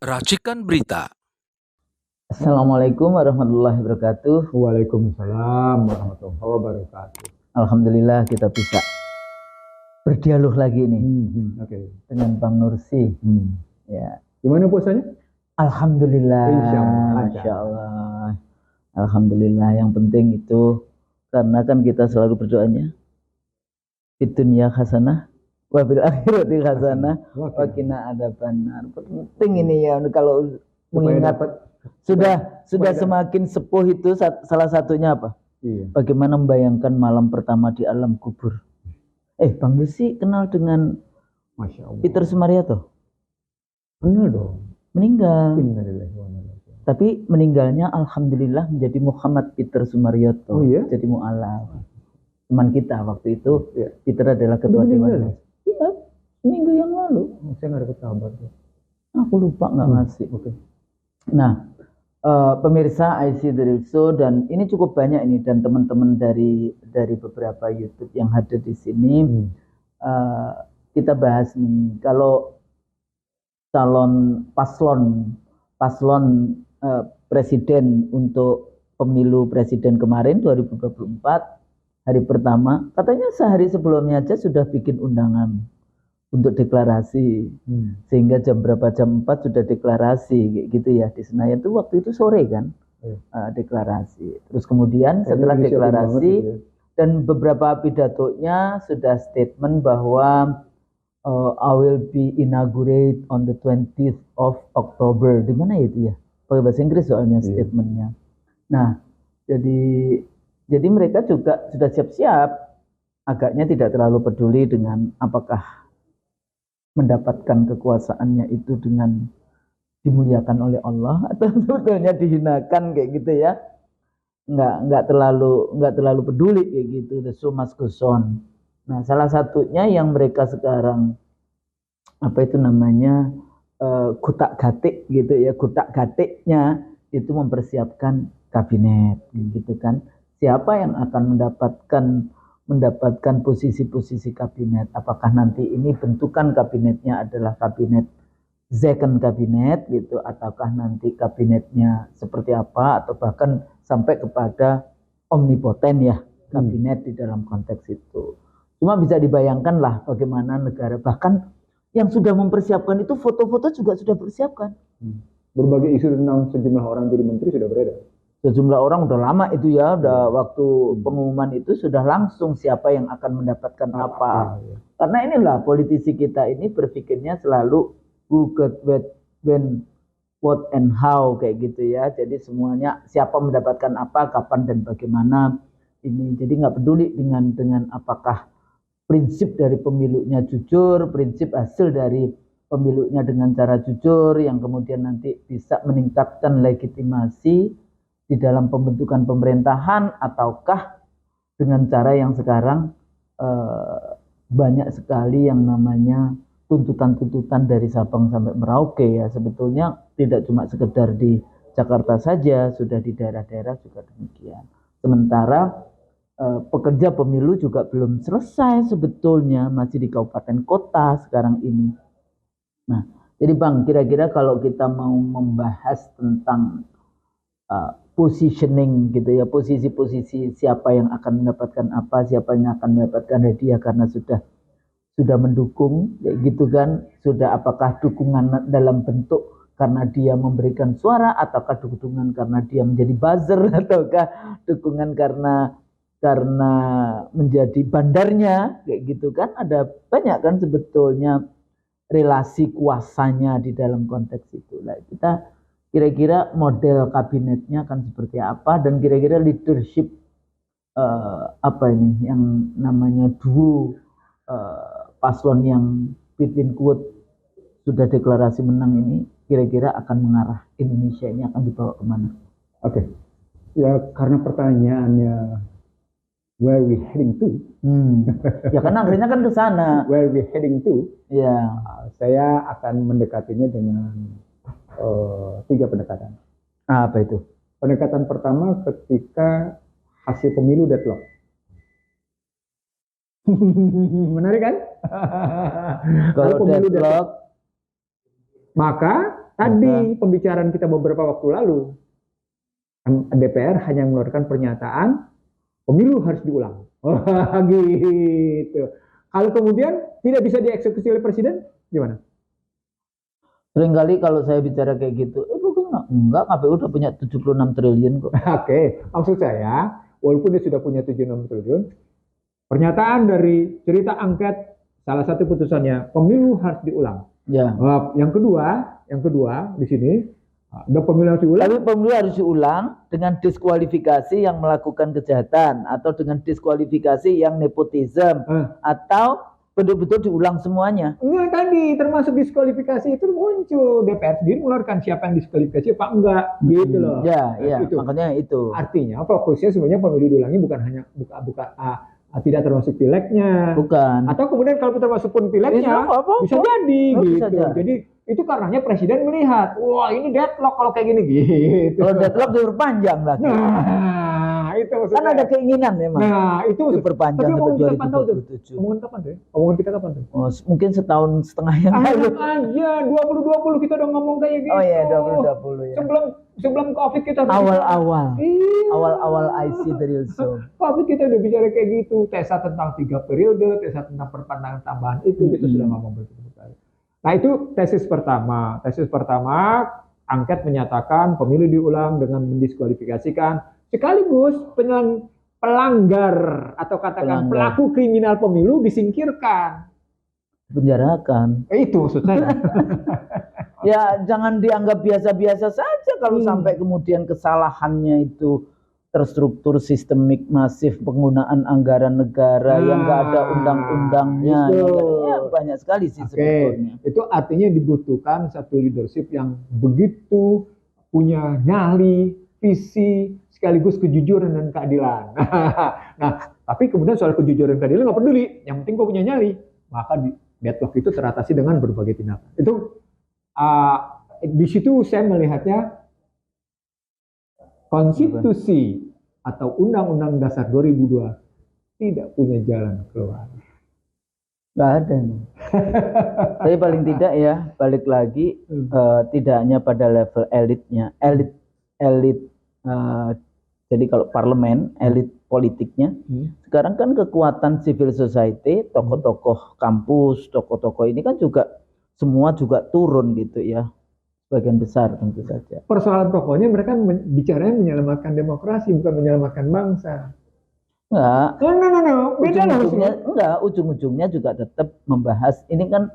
Racikan Berita. Assalamualaikum warahmatullahi wabarakatuh. Waalaikumsalam warahmatullahi wabarakatuh. Alhamdulillah kita bisa berdialog lagi nih dengan Bang Nursi. Ya. Gimana puasanya? Alhamdulillah. Insyaallah. Masya Allah. Alhamdulillah. Yang penting itu karena kan kita selalu berdoanya fid dunya hasanah wa bil akhirati hasanah wa qina adzabannar. Penting ini ya kalau mengingat sudah semakin sepuh itu salah satunya apa? Iya. Bagaimana membayangkan malam pertama di alam kubur. Bang Lucy kenal dengan Masya Allah. Peter Sumarioto? Kenal dong. Meninggal. Innalillahi wa inna ilaihi raji'un. Tapi meninggalnya alhamdulillah menjadi Muhammad Peter Sumarioto. Oh iya? Jadi mu'alaf. Teman kita waktu itu, Iya. Peter adalah ketua dewan. meninggal? Iya, seminggu yang lalu. Saya nggak dapat kabar tuh. Aku lupa nggak ngasih. Oke. Nah, pemirsa IC Dari Show, dan ini cukup banyak ini, dan teman-teman dari beberapa YouTube yang hadir di sini, kita bahas nih kalau calon paslon presiden untuk pemilu presiden kemarin 2024 hari pertama, katanya sehari sebelumnya aja sudah bikin undangan untuk deklarasi, sehingga jam 4 sudah deklarasi kayak gitu ya di Senayan. Itu waktu itu sore kan, deklarasi. Terus kemudian setelah deklarasi dan beberapa pidatonya sudah statement bahwa I will be inaugurate on the 20th of October. Di mana itu ya? Pakai bahasa Inggris soalnya statementnya. Nah, jadi mereka juga sudah siap-siap, agaknya tidak terlalu peduli dengan apakah mendapatkan kekuasaannya itu dengan dimuliakan oleh Allah atau sebetulnya dihinakan kayak gitu ya. Nggak terlalu peduli kayak gitu. The show must go on. Nah, salah satunya yang mereka sekarang gutak-gatik gitu ya, gutak-gatiknya itu mempersiapkan kabinet gitu kan. Siapa yang akan mendapatkan posisi-posisi kabinet? Apakah nanti ini bentukan kabinetnya adalah kabinet second kabinet gitu, ataukah nanti kabinetnya seperti apa, atau bahkan sampai kepada omnipoten ya kabinet di dalam konteks itu. Cuma bisa dibayangkan lah bagaimana negara, bahkan yang sudah mempersiapkan itu foto-foto juga sudah persiapkan. Berbagai isu tentang sejumlah orang jadi menteri sudah beredar. Sejumlah orang udah lama itu ya, udah waktu pengumuman itu sudah langsung siapa yang akan mendapatkan apa. Karena inilah politisi kita ini berpikirnya selalu who got when, what and how kayak gitu ya. Jadi semuanya siapa mendapatkan apa, kapan dan bagaimana ini. Jadi nggak peduli dengan apakah prinsip dari pemilunya jujur, prinsip hasil dari pemilunya dengan cara jujur yang kemudian nanti bisa meningkatkan legitimasi di dalam pembentukan pemerintahan, ataukah dengan cara yang sekarang banyak sekali yang namanya tuntutan-tuntutan dari Sabang sampai Merauke ya. Sebetulnya tidak cuma sekedar di Jakarta saja, sudah di daerah-daerah juga demikian. Sementara pekerja pemilu juga belum selesai sebetulnya, masih di kabupaten kota sekarang ini. Nah, jadi Bang, kira-kira kalau kita mau membahas tentang positioning gitu ya, posisi-posisi siapa yang akan mendapatkan apa, siapa yang akan mendapatkan hadiah karena sudah mendukung kayak gitu kan, sudah apakah dukungan dalam bentuk karena dia memberikan suara, ataukah dukungan karena dia menjadi buzzer, ataukah dukungan karena menjadi bandarnya kayak gitu kan. Ada banyak kan sebetulnya relasi kuasanya di dalam konteks itu. Nah, kita kira-kira model kabinetnya akan seperti apa, dan kira-kira leadership apa ini yang namanya duo paslon yang between quote sudah deklarasi menang ini, kira-kira akan mengarah Indonesia ini akan dibawa kemana? Oke. Ya karena pertanyaannya where we heading to? Ya karena akhirnya kan ke sana. Where we heading to? Ya. Saya akan mendekatinya dengan 3 pendekatan. Apa itu? Pendekatan pertama ketika hasil pemilu deadlock. Menarik kan? Kalau deadlock, maka tadi pembicaraan kita beberapa waktu lalu, DPR hanya mengeluarkan pernyataan pemilu harus diulang. Wah, gitu. Kalau kemudian tidak bisa dieksekusi oleh presiden, gimana? Seringkali kalau saya bicara kayak gitu, enggak, KPU udah punya 76 triliun kok. Oke, maksud saya, walaupun dia sudah punya 76 triliun, pernyataan dari cerita angket, salah satu putusannya, pemilu harus diulang. Ya. Yang kedua di sini, ada pemilu harus diulang. Tapi pemilu harus diulang dengan diskualifikasi yang melakukan kejahatan, atau dengan diskualifikasi yang nepotisme, atau betul-betul diulang semuanya. Enggak, tadi termasuk diskualifikasi itu muncul, DPR sendiri mengeluarkan siapa yang diskualifikasi apa enggak, gitu loh. Ya, itu. Makanya itu. Artinya fokusnya sebenarnya pemilu diulangi bukan hanya tidak termasuk pileknya. Bukan. Atau kemudian kalau termasuk pun pileknya bisa jadi gitu. Jadi itu karenanya presiden melihat, wah ini deadlock kalau kayak gini gitu. Kalau deadlock diperpanjang lagi. Nah, itu maksudnya. Kan ada keinginan memang. Nah, itu diperpanjang sampai 2027. Omongan kapan tuh? Omongan kita kapan tuh? Oh, mungkin setahun setengah yang lalu. Aja 2020 kita udah ngomong kayak gitu. Oh iya, 2020 ya. Sebelum Covid kita awal-awal. Awal-awal IC the real zone. Covid kita udah bicara kayak gitu. TESA tentang 3 periode, TESA tentang perpanjangan tambahan itu kita sudah ngomong berkali-kali. Nah, itu tesis pertama. Tesis pertama, angket menyatakan pemilu diulang dengan mendiskualifikasikan sekaligus pelanggar atau katakan pelaku kriminal pemilu disingkirkan. Penjarakan. Itu maksud saya. Ya, jangan dianggap biasa-biasa saja kalau sampai kemudian kesalahannya itu terstruktur sistemik masif, penggunaan anggaran negara yang nggak ada undang-undangnya. Ya, banyak sekali sih sebetulnya. Itu artinya dibutuhkan satu leadership yang begitu punya nyali, visi, sekaligus kejujuran dan keadilan. Nah, tapi kemudian soal kejujuran dan keadilan nggak peduli. Yang penting kau punya nyali. Maka deadlock itu teratasi dengan berbagai tindakan. Itu di situ saya melihatnya konstitusi atau Undang-Undang Dasar 2002 tidak punya jalan keluar. Nggak ada. Tapi paling tidak ya, balik lagi, tidak hanya pada level elitnya, elit. Jadi kalau parlemen, elit politiknya, sekarang kan kekuatan civil society, tokoh-tokoh kampus, tokoh-tokoh ini kan juga semua juga turun gitu ya. Sebagian besar tentu saja. Persoalan pokoknya mereka bicaranya menyelamatkan demokrasi, bukan menyelamatkan bangsa. Enggak. No. Beda lah. Ujung-ujungnya juga tetap membahas. Ini kan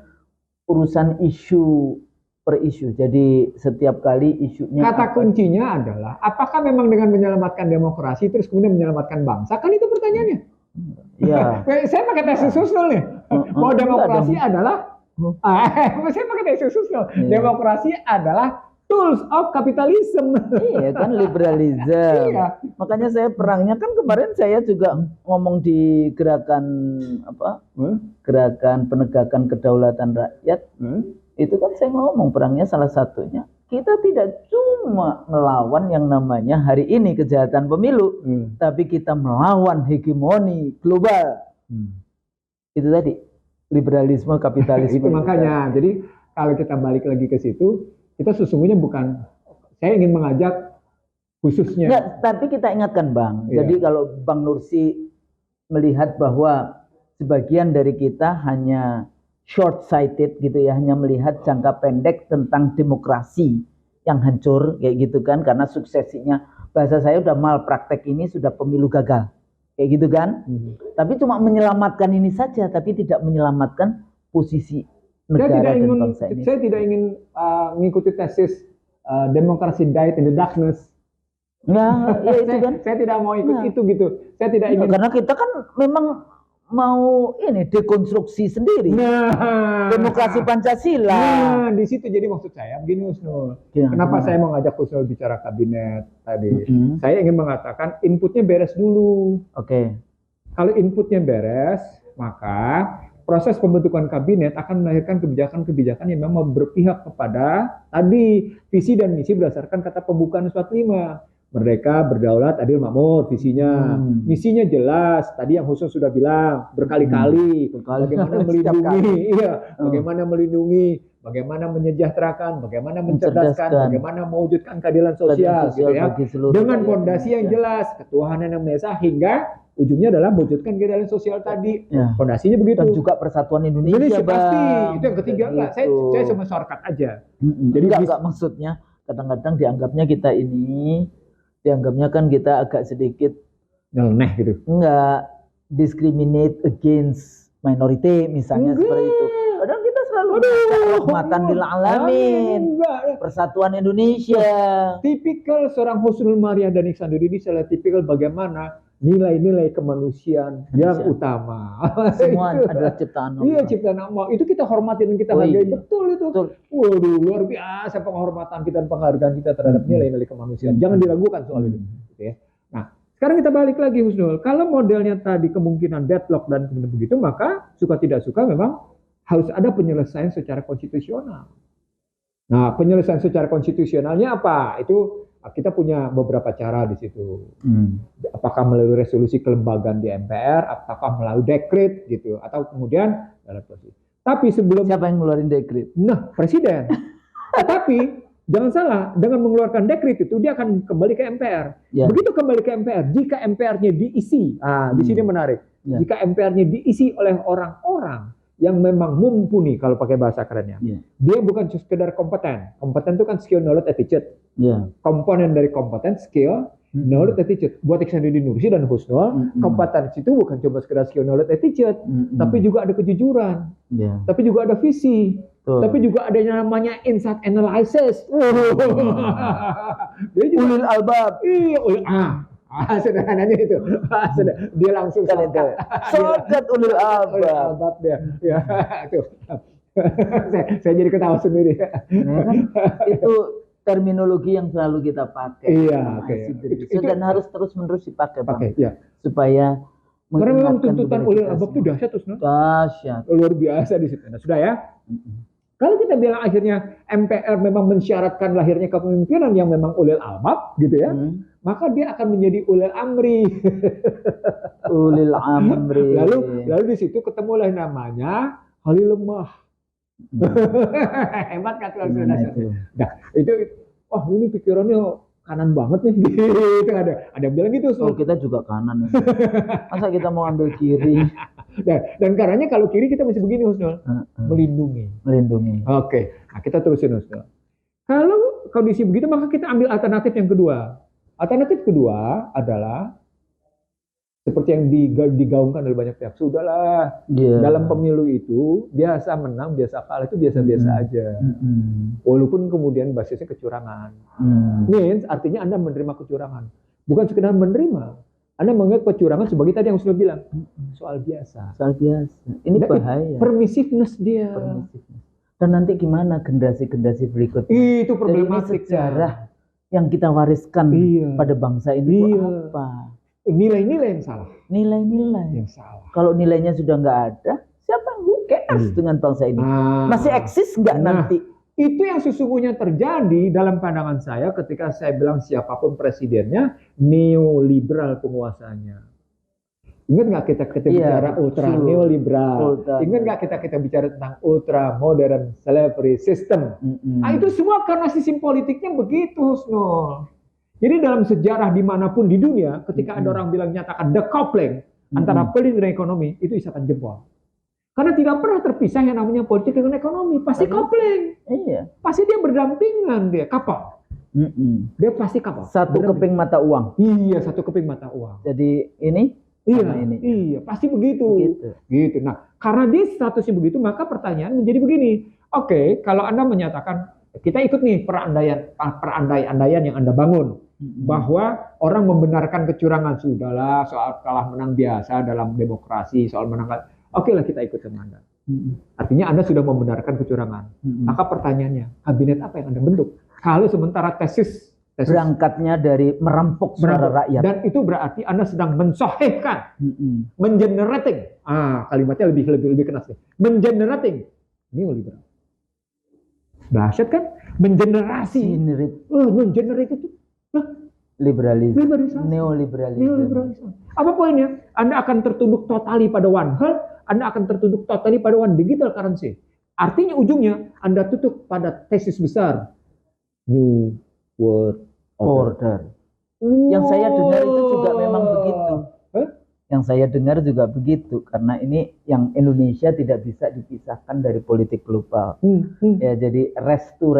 urusan isu per isu. Jadi setiap kali isunya. Kata kuncinya adalah, apakah memang dengan menyelamatkan demokrasi terus kemudian menyelamatkan bangsa? Kan itu pertanyaannya. Iya. Saya pakai tesis usul nih. Bahwa demokrasi adalah saya pakai tesis usul. Demokrasi adalah tools of capitalism. Iya kan, liberalism. Iya. Makanya saya perangnya kan kemarin saya juga ngomong di gerakan gerakan penegakan kedaulatan rakyat. Itu kan saya ngomong perangnya salah satunya. Kita tidak cuma melawan yang namanya hari ini kejahatan pemilu, tapi kita melawan hegemoni global. Itu tadi. Liberalisme, kapitalisme. Itu makanya. Jadi kalau kita balik lagi ke situ, kita sesungguhnya bukan, saya ingin mengajak khususnya. Nggak, tapi kita ingatkan Bang. Jadi kalau Bang Nursi melihat bahwa sebagian dari kita hanya short sighted gitu ya, hanya melihat jangka pendek tentang demokrasi yang hancur kayak gitu kan, karena suksesinya, bahasa saya udah malpraktek ini, sudah pemilu gagal. Kayak gitu kan, tapi cuma menyelamatkan ini saja, tapi tidak menyelamatkan posisi negara dan bangsa ini. Saya tidak ingin mengikuti tesis demokrasi died in the darkness. Nah, ya itu kan. Saya tidak mau ikut itu gitu. Saya tidak ingin. Karena kita kan memang mau ini dekonstruksi sendiri. Demokrasi Pancasila. Nah, di situ jadi maksud saya begini Husnul. Kenapa saya mau ngajak Husnul bicara kabinet tadi? Saya ingin mengatakan inputnya beres dulu. Oke. Kalau inputnya beres, maka proses pembentukan kabinet akan melahirkan kebijakan-kebijakan yang memang berpihak kepada tadi visi dan misi berdasarkan kata pembukaan 45. Merdeka, berdaulat, adil, makmur, visinya. Misinya jelas. Tadi yang khusus sudah bilang berkali-kali. Bagaimana melindungi, bagaimana melindungi, bagaimana menyejahterakan, bagaimana mencerdaskan, bagaimana mewujudkan keadilan sosial, gitu ya. Dengan fondasi yang jelas, ketuhanan yang Maha Esa, hingga ujungnya adalah mewujudkan keadilan sosial tadi. Fondasinya begitu. Dan juga persatuan Indonesia, pasti. Itu yang ketiga enggak. Saya cuma shortcut aja. Jadi enggak maksudnya kadang-kadang dianggapnya kita ini kan kita agak sedikit nyeleneh gitu. Enggak discriminate against minority misalnya seperti itu. Padahal kita selalu rahmatan lil alamin. Persatuan Indonesia. Tipikal seorang Husnul Maria dan Ihsan Indonesia adalah tipikal bagaimana nilai-nilai kemanusiaan yang utama. Semua adalah ciptaan Allah. Iya, ciptaan Allah. Itu kita hormati dan kita hargai. Betul itu. Waduh, luar biasa penghormatan kita dan penghargaan kita terhadap nilai-nilai kemanusiaan. Jangan diragukan soal itu. Gitu ya. Nah, sekarang kita balik lagi Husnul. Kalau modelnya tadi kemungkinan deadlock dan kemudian begitu, maka suka tidak suka memang harus ada penyelesaian secara konstitusional. Nah, penyelesaian secara konstitusionalnya apa? Itu kita punya beberapa cara di situ. Apakah melalui resolusi kelembagaan di MPR, apakah melalui dekret gitu, atau kemudian dalam proses. Tapi sebelum siapa yang ngeluarin dekret? Nah, presiden. Tetapi jangan salah, dengan mengeluarkan dekret itu dia akan kembali ke MPR. Begitu kembali ke MPR, jika MPR-nya diisi, di sini menarik. Jika MPR-nya diisi oleh orang-orang yang memang mumpuni, kalau pakai bahasa kerennya. Dia bukan sekedar kompeten. Kompeten itu kan skill, knowledge, attitude. Komponen dari kompeten, skill, knowledge, attitude. Buat Ihsan Nursi dan Husnul, kompeten itu bukan cuma sekedar skill, knowledge, attitude, tapi juga ada kejujuran, tapi juga ada visi, tapi juga ada yang namanya insight analysis. Ulil albab. Iya, sederhananya itu. Dia langsung shortcut ulil albab dia. Ya, itu. saya jadi ketawa sendiri. Itu terminologi yang selalu kita pakai. Iya, dan harus terus-menerus dipakai, karena supaya memang tuntutan ulil albab itu dahsyat, dahsyat. Luar biasa di situ. Nah, sudah ya. Kalau kita bilang akhirnya MPR memang mensyaratkan lahirnya kepemimpinan yang memang ulil albab, gitu ya, maka dia akan menjadi ulil amri. Ulil amri. Lalu di situ ketemulah namanya Halil lemah. Hebat kan tuh. Nah, itu ini pikirannya kanan banget nih. Gitu ada bilang gitu. Kita juga kanan ya. Masa kita mau ambil kiri? Dan karenanya kalau kiri kita masih begini Husnul, melindungi. Oke, nah kita terusin Husnul. Kalau kondisi begitu maka kita ambil alternatif yang kedua. Alternatif kedua adalah seperti yang digaungkan oleh banyak pihak. Sudahlah, dalam pemilu itu biasa menang, biasa kalah itu biasa-biasa aja. Walaupun kemudian basisnya kecurangan. Means artinya Anda menerima kecurangan. Bukan sekedar menerima. Anda menganggap kecurangan sebagai tadi yang sudah bilang soal biasa. Ini bahaya. Permissiveness dia. Dan nanti gimana generasi-generasi berikutnya? Itu problematik. Ini sejarah yang kita wariskan pada bangsa ini apa? Nilai-nilai yang salah. Nilai-nilai yang salah. Kalau nilainya sudah nggak ada, siapa yang cares dengan bangsa ini? Masih eksis nggak nanti? Itu yang sesungguhnya terjadi dalam pandangan saya ketika saya bilang siapapun presidennya, neoliberal penguasanya. Ingat nggak kita bicara ultra neoliberal? Ingat nggak kita bicara tentang ultra modern slavery system? Itu semua karena sistem politiknya begitu, Husnul. Jadi dalam sejarah dimanapun di dunia, ketika ada orang bilang nyatakan decoupling antara politik dan ekonomi, itu isakan jempol. Karena tidak pernah terpisah yang namanya politik dengan ekonomi. Pasti coupling. Pasti dia berdampingan, dia kapal. Dia pasti kapal. Satu keping mata uang. Iya, satu keping mata uang. Jadi ini? Iya, pasti begitu. Gitu. Nah, karena dia statusnya begitu, maka pertanyaan menjadi begini. Oke, kalau Anda menyatakan, kita ikut nih perandai-andaian yang Anda bangun. Bahwa orang membenarkan kecurangan. Sudahlah, soal kalah menang biasa dalam demokrasi, soal menang. Oke lah, kita ikut sama Anda. Artinya Anda sudah membenarkan kecurangan. Maka pertanyaannya, kabinet apa yang Anda bentuk? Kalau sementara tesis berangkatnya dari merampok suara rakyat. Dan itu berarti Anda sedang mensohehkan, mengenerating. Kalimatnya lebih keras nih. Mengenerating. Ini liberal. Dahsyat kan? Mengenerasi. Mengenerate itu. liberalisme, neoliberalisme. Apa poinnya? Anda akan tertunduk totali pada one health, Anda akan tertunduk totali pada one digital currency. Artinya ujungnya Anda tutup pada tesis besar New World Order. Yang saya dengar itu juga memang begitu. Yang saya dengar juga begitu, karena ini yang Indonesia tidak bisa dipisahkan dari politik global. Ya, jadi restu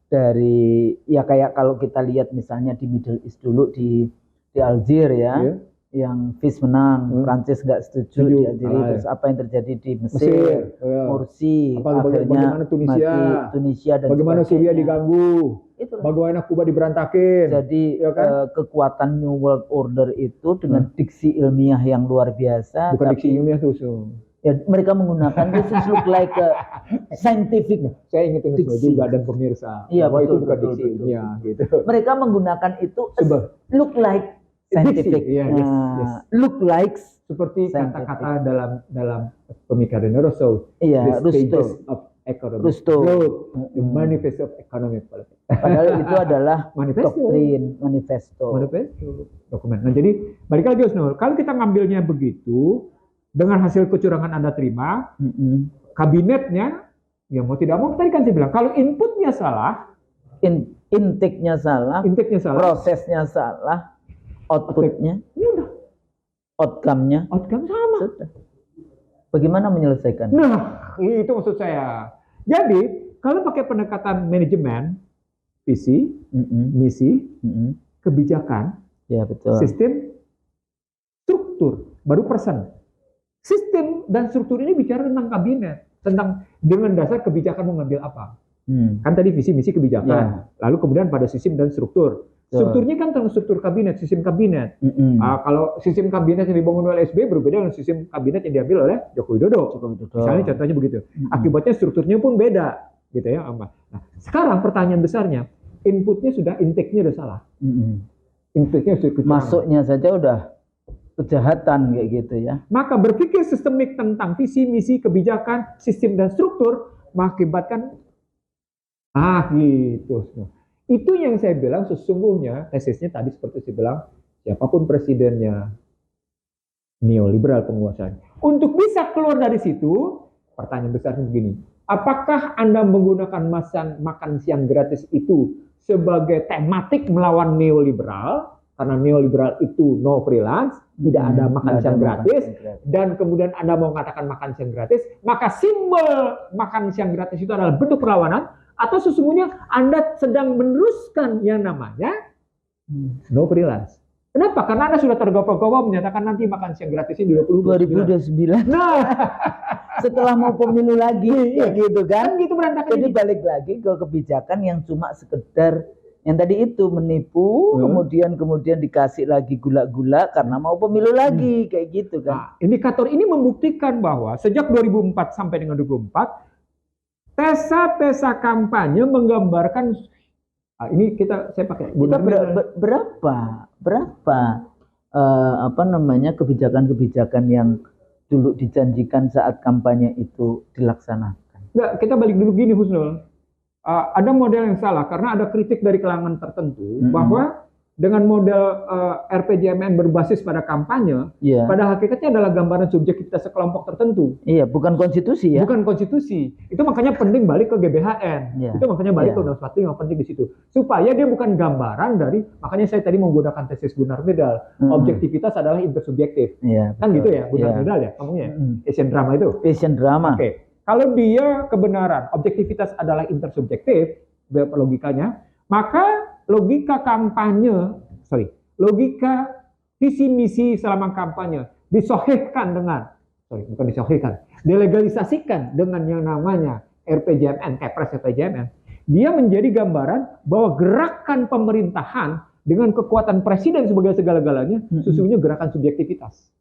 dari, ya kayak kalau kita lihat misalnya di Middle East dulu di Aljazair ya, yang FIS menang, Prancis nggak setuju di Aljazair, terus apa yang terjadi di Mesir, Morsi, akhirnya Tunisia dan bagaimana Syria diganggu, bagaimana Kuba diberantakin. Jadi kekuatan New World Order itu dengan diksi ilmiah yang luar biasa. Bukan diksi ilmiah tuh. Ya, mereka menggunakan this look like a scientific. Saya ingetin juga dan pemirsa bahwa itu bukan diksi ilmiah gitu. Mereka menggunakan itu look like scientific. Look like seperti kata-kata dalam pemikiran Rousseau. Iya, Rousseau of economic growth, the manifesto of economic politics. Padahal itu adalah doktrin, manifesto, dokumen. Nah, jadi balik lagi Husnul, kalau kita ngambilnya begitu, dengan hasil kecurangan Anda terima, kabinetnya, ya mau tidak mau tadi kan saya bilang, kalau inputnya salah, intake-nya salah, prosesnya salah, outputnya, ya udah, outcome sama. Sudah. Bagaimana menyelesaikan? Nah, itu maksud saya. Jadi, kalau pakai pendekatan manajemen, visi, misi, kebijakan, ya betul. Sistem, struktur, baru person. Sistem dan struktur ini bicara tentang kabinet, tentang dengan dasar kebijakan mau ngambil apa. Kan tadi visi, misi, kebijakan. Lalu kemudian pada sistem dan struktur. Strukturnya kan tentang struktur kabinet, sistem kabinet. Kalau sistem kabinet yang dibangun oleh SBY berbeda dengan sistem kabinet yang diambil oleh Joko Widodo. Misalnya contohnya begitu. Akibatnya strukturnya pun beda, gitu ya. Nah, sekarang pertanyaan besarnya, inputnya sudah, intake-nya sudah salah. Intake-nya sudah kecurangan. Masuknya saja udah kejahatan kayak gitu ya. Maka berpikir sistemik tentang visi, misi, kebijakan, sistem dan struktur mengakibatkan gitu. Itu yang saya bilang sesungguhnya tesisnya tadi seperti saya bilang, siapapun presidennya neoliberal penguasanya. Untuk bisa keluar dari situ, pertanyaan besarnya begini, apakah Anda menggunakan makan siang gratis itu sebagai tematik melawan neoliberal? Karena neoliberal itu no freelance, tidak ada makan siang gratis, dan kemudian Anda mau mengatakan makan siang gratis, maka simbol makan siang gratis itu adalah bentuk perlawanan, atau sesungguhnya Anda sedang meneruskan yang namanya no freelance. Kenapa? Karena Anda sudah tergopoh-gopoh menyatakan nanti makan siang gratisnya di 2029. Nah, setelah mau pemilu lagi, ya gitu kan? Gitu berantakan. Jadi balik lagi ke kebijakan yang cuma sekedar yang tadi itu menipu, kemudian dikasih lagi gula-gula karena mau pemilu lagi, kayak gitu kan. Nah, indikator ini membuktikan bahwa sejak 2004 sampai dengan 2004, pesa kampanye menggambarkan, ini saya pakai. Berapa kebijakan-kebijakan yang dulu dijanjikan saat kampanye itu dilaksanakan? Nggak, kita balik dulu gini Husnul. Ada model yang salah karena ada kritik dari kalangan tertentu bahwa dengan model RPJMN berbasis pada kampanye, pada hakikatnya adalah gambaran subjektivitas sekelompok tertentu. Iya, bukan konstitusi ya. Bukan konstitusi. Itu makanya penting balik ke GBHN. Itu makanya balik ke Undang-Undang 45 penting di situ. Supaya dia bukan gambaran dari, makanya saya tadi menggunakan tesis Gunnar Myrdal. Objektivitas adalah intersubjektif. Kan gitu ya, Gunnar Myrdal ya ngomongnya. Asian drama itu. Asian drama. Oke. Kalau dia kebenaran, objektivitas adalah intersubjektif, logikanya, maka logika visi misi selama kampanye delegalisasikan dengan yang namanya RPJMN, Kepres RPJMN, dia menjadi gambaran bahwa gerakan pemerintahan dengan kekuatan presiden sebagai segala-galanya, sesungguhnya gerakan subjektivitas.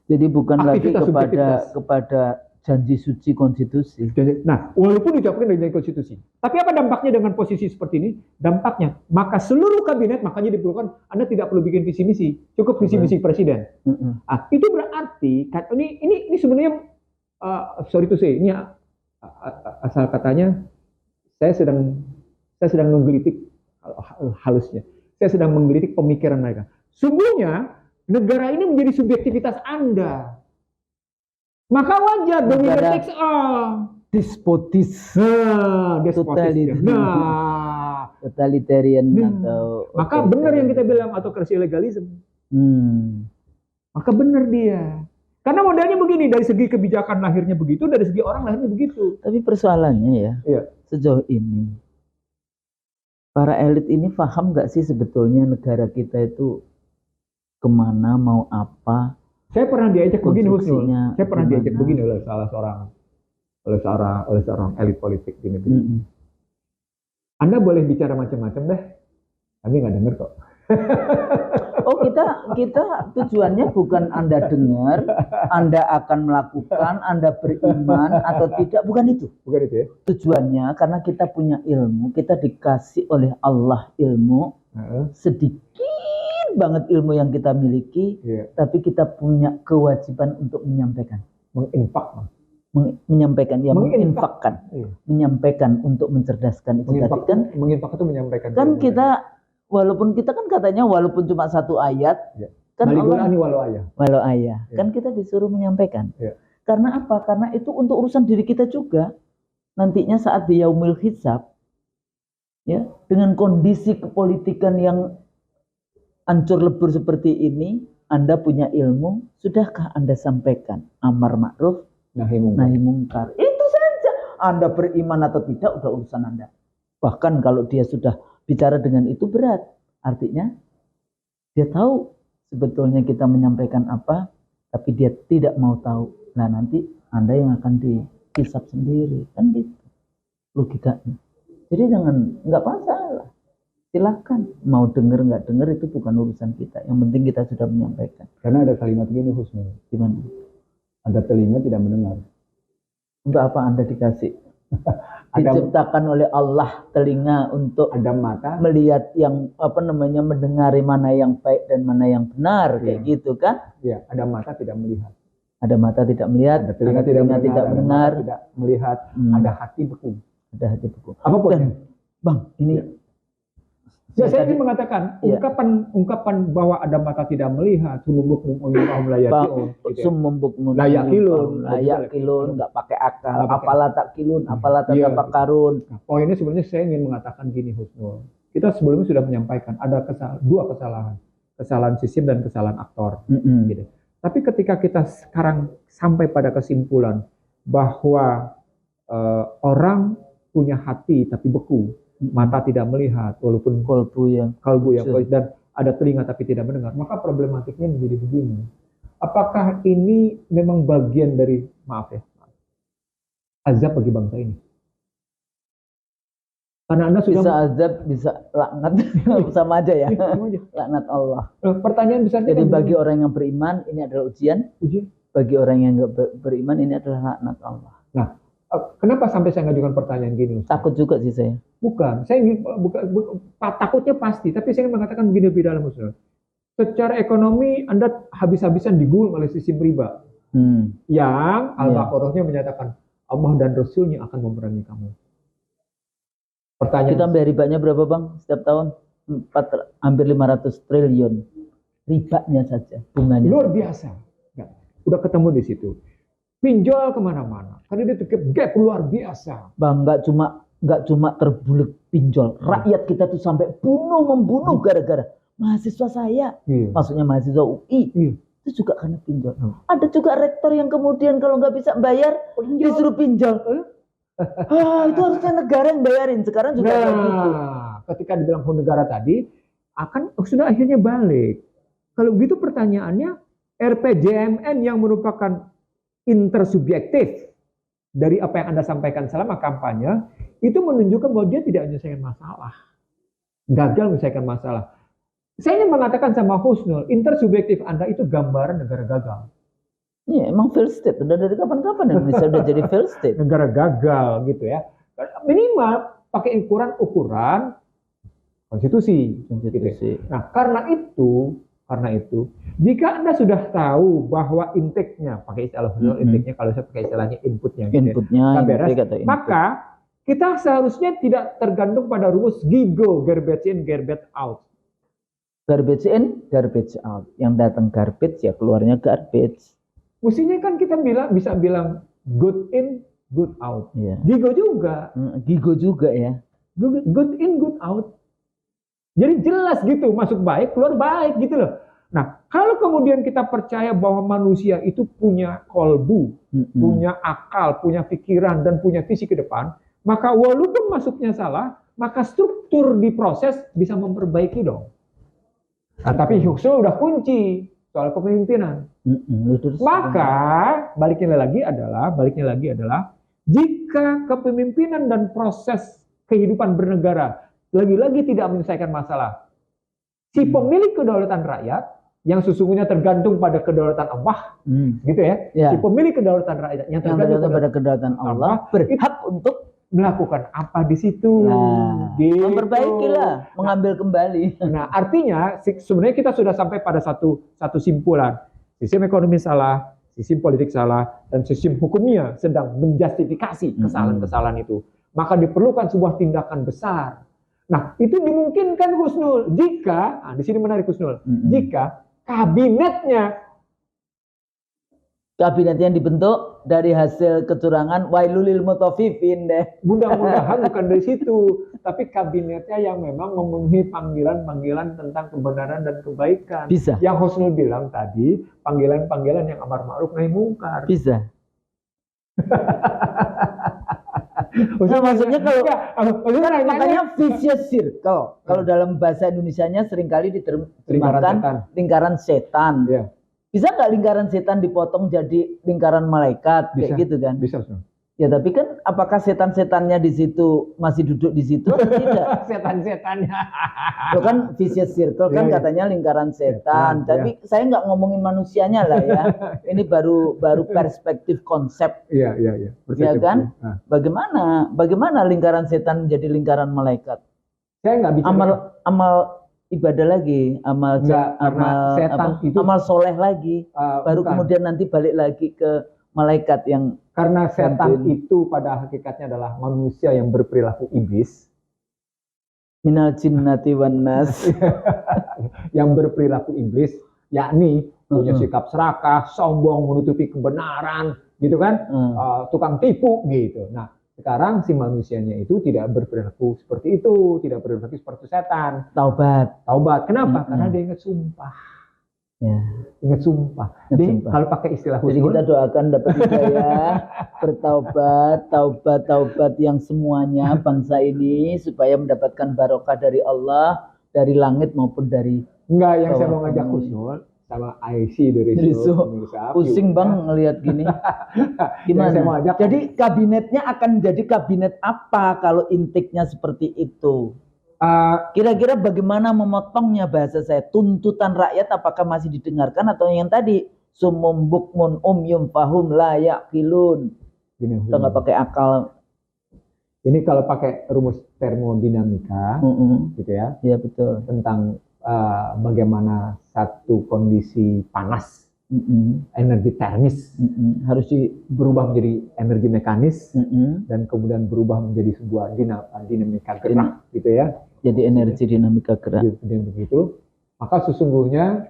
Jadi bukan lagi kepada janji suci konstitusi. Nah, walaupun diucapkan dengan konstitusi. Tapi apa dampaknya dengan posisi seperti ini? Dampaknya, maka seluruh kabinet, makanya diperlukan, Anda tidak perlu bikin visi misi, cukup visi misi presiden. Itu berarti, ini sebenarnya, sorry to say, ini asal katanya, saya sedang menggelitik halusnya. Saya sedang menggelitik pemikiran mereka. Sungguhnya negara ini menjadi subjektivitas Anda. Maka wajar dominant takes all. Despotis. Despotis. Totalitarian atau maka benar yang kita bilang autokrasi legalisme. Maka benar dia. Karena modelnya begini, dari segi kebijakan lahirnya begitu, dari segi orang lahirnya begitu. Tapi persoalannya ya, sejauh ini para elit ini paham nggak sih sebetulnya negara kita itu kemana, mau apa? Saya pernah diajak begini, Husnul. Saya pernah diajak begini oleh seorang elit politik di negeri. Anda boleh bicara macam-macam deh, kami nggak dengar kok. Oh, kita tujuannya bukan Anda dengar, Anda akan melakukan, Anda beriman atau tidak, bukan itu. Bukan itu ya. Tujuannya karena kita punya ilmu, kita dikasih oleh Allah ilmu, sedikit banget ilmu yang kita miliki, tapi kita punya kewajiban untuk menyampaikan. Menyampaikan, ya menginfakkan, menyampaikan untuk mencerdaskan itu tadi kan. Menginfak itu menyampaikan. Kan kita walaupun kita kan katanya walaupun cuma satu ayat, kan Allah walau ayah, kan kita disuruh menyampaikan. Karena apa? Karena itu untuk urusan diri kita juga. Nantinya saat di yaumil hisab, ya, dengan kondisi kepolitikan yang hancur lebur seperti ini, Anda punya ilmu, sudahkah Anda sampaikan amar ma'ruf nahi mungkar? Itu saja. Anda beriman atau tidak udah urusan Anda. Bahkan kalau dia sudah bicara dengan itu berat, artinya dia tahu sebetulnya kita menyampaikan apa, tapi dia tidak mau tahu. Nah nanti Anda yang akan dihisab sendiri, kan gitu logikanya. Jadi nggak masalah, silakan mau dengar nggak dengar itu bukan urusan kita. Yang penting kita sudah menyampaikan. Karena ada kalimat gini, Husnul. Gimana? Ada telinga tidak mendengar. Untuk apa Anda dikasih? Diciptakan oleh Allah telinga untuk ada mata melihat yang mendengari mana yang baik dan mana yang benar, kayak gitu kan? Iya, ada mata tidak melihat. Ada mata tidak melihat, ada telinga tidak mendengar, tidak melihat, ada hati beku. Ada hati beku. Apa poinnya? Bang, ini saya ingin mengatakan ungkapan bahwa ada mata tidak melihat, layak kilun, nggak pakai akal, apalah tak kilun, apalah tak tafakarun. Poinnya sebenarnya saya ingin mengatakan gini, Husnul. Kita sebelumnya sudah menyampaikan ada dua kesalahan sistem dan kesalahan aktor. Gitu. Tapi ketika kita sekarang sampai pada kesimpulan bahwa orang punya hati tapi beku, mata tidak melihat, walaupun kalbu yang dan ada telinga tapi tidak mendengar, maka problematiknya menjadi begini. Apakah ini memang bagian dari, maaf ya, azab bagi bangsa ini? Karena Anda sudah bisa azab, bisa laknat, sama aja ya. Laknat Allah. Pertanyaan besarnya, jadi bagi orang yang beriman ini adalah ujian. Bagi orang yang nggak beriman ini adalah laknat Allah. Nah, kenapa sampai saya ngajukan pertanyaan gini? Takut juga sih saya. Bukan, saya takutnya pasti, tapi saya ingin mengatakan begini lebih dalam, Husnul. Secara ekonomi Anda habis-habisan digulung oleh sistem riba, yang Al-Baqarahnya menyatakan Allah dan Rasulnya akan memerangi kamu. Pertanyaan, kita bayar ribanya berapa bang setiap tahun? Hampir 500 triliun ribanya saja, bunganya luar biasa. Udah ketemu di situ. Pinjol kemana-mana, karena dia gap luar biasa. Bang, nggak cuma terbulik pinjol, rakyat kita tuh sampai membunuh gara-gara mahasiswa saya, maksudnya mahasiswa UI, itu juga karena pinjol. Ada juga rektor yang kemudian kalau nggak bisa bayar disuruh pinjol. Itu harusnya negara yang bayarin. Sekarang juga kayak gitu. Ketika dibilang negara tadi sudah akhirnya balik. Kalau begitu pertanyaannya, RPJMN yang merupakan intersubjektif dari apa yang Anda sampaikan selama kampanye, itu menunjukkan bahwa dia tidak menyelesaikan masalah. Gagal menyelesaikan masalah. Saya ingin mengatakan sama Husnul, intersubjektif Anda itu gambaran negara gagal. Iya, emang failed state. Udah dari kapan-kapan Indonesia udah jadi failed state. Negara gagal gitu ya. Minimal pakai ukuran konstitusi. Gitu ya. Nah, karena itu, jika Anda sudah tahu bahwa intake-nya, pakai istilah Husnul, intake-nya, kalau saya pakai istilahnya inputnya, inputnya beres, maka kita seharusnya tidak tergantung pada rumus GIGO, garbage in, garbage out. Garbage in, garbage out. Yang datang garbage ya keluarnya garbage. Mestinya kan kita bisa bilang good in, good out. Iya. GIGO juga. GIGO juga ya. Good in, good out. Jadi jelas gitu, masuk baik, keluar baik gitu loh. Nah, kalau kemudian kita percaya bahwa manusia itu punya kolbu, punya akal, punya pikiran, dan punya visi ke depan, maka walaupun masuknya salah, maka struktur di proses bisa memperbaiki dong. Nah, tapi Husnul udah kunci soal kepemimpinan. Maka baliknya lagi adalah jika kepemimpinan dan proses kehidupan bernegara lagi-lagi tidak menyelesaikan masalah, si pemilik kedaulatan rakyat yang sesungguhnya tergantung pada kedaulatan Allah, gitu ya. Si pemilik kedaulatan rakyat yang tergantung pada kedaulatan Allah berhak untuk melakukan apa di situ. Gitu. Memperbaikilah, mengambil kembali. Nah, artinya sebenarnya kita sudah sampai pada satu simpulan. Sistem ekonomi salah, sistem politik salah, dan sistem hukumnya sedang menjustifikasi kesalahan-kesalahan itu. Maka diperlukan sebuah tindakan besar. Nah, itu dimungkinkan Husnul jika, di sini menarik Husnul, jika kabinetnya dibentuk dari hasil kecurangan wailulil mutaffifin deh. Mudah-mudahan bukan dari situ, tapi kabinetnya yang memang memenuhi panggilan-panggilan tentang kebenaran dan kebaikan. Bisa. Yang Husnul bilang tadi, panggilan-panggilan yang amar ma'ruf nahi mungkar. Bisa. Maksudnya kalau makanya vicious circle. Kalau dalam bahasa Indonesianya seringkali diterjemahkan lingkaran setan. Ya. Bisa nggak lingkaran setan dipotong jadi lingkaran malaikat? Bisa, kayak gitu kan? Bisa. Ya tapi kan apakah setan-setannya di situ masih duduk di situ atau tidak? Setan-setannya. Itu kan vicious circle kan katanya lingkaran setan. Tapi saya nggak ngomongin manusianya lah ya. Ini baru perspektif konsep. Iya. Ya kan? Bagaimana lingkaran setan jadi lingkaran malaikat? Saya nggak bicara amal ibadah lagi, amal soleh lagi. Baru kemudian nanti balik lagi ke malaikat yang karena setan itu pada hakikatnya adalah manusia yang berperilaku iblis. Minal jinnati wan nas. Yang berperilaku iblis, yakni punya sikap serakah, sombong, menutupi kebenaran, gitu kan? Tukang tipu gitu. Nah, sekarang si manusianya itu tidak berperilaku seperti itu, tidak berperilaku seperti setan. Taubat. Kenapa? Karena dia ingat sumpah. Ya. Ingat sumpah. Jadi kalau pakai istilah Husnul, jadi kita doakan dapat hidayah, taubat yang semuanya bangsa ini supaya mendapatkan barokah dari Allah, dari langit maupun dari enggak yang saya mau ngajak Husnul sama IC dari pusing Bang ngelihat gini. Gimana? Jadi kabinetnya akan jadi kabinet apa kalau intiknya seperti itu? Kira-kira bagaimana memotongnya bahasa saya? Tuntutan rakyat apakah masih didengarkan atau yang tadi sumum bukmun umyum fahum la yaqilun? Kita nggak pakai akal. Ini kalau pakai rumus termodinamika, gitu ya? Iya betul. Tentang bagaimana satu kondisi panas, energi termis harus berubah menjadi energi mekanis, dan kemudian berubah menjadi sebuah dinamika gerak, gitu ya. Jadi energi dinamika gerak. Jadi begitu, maka sesungguhnya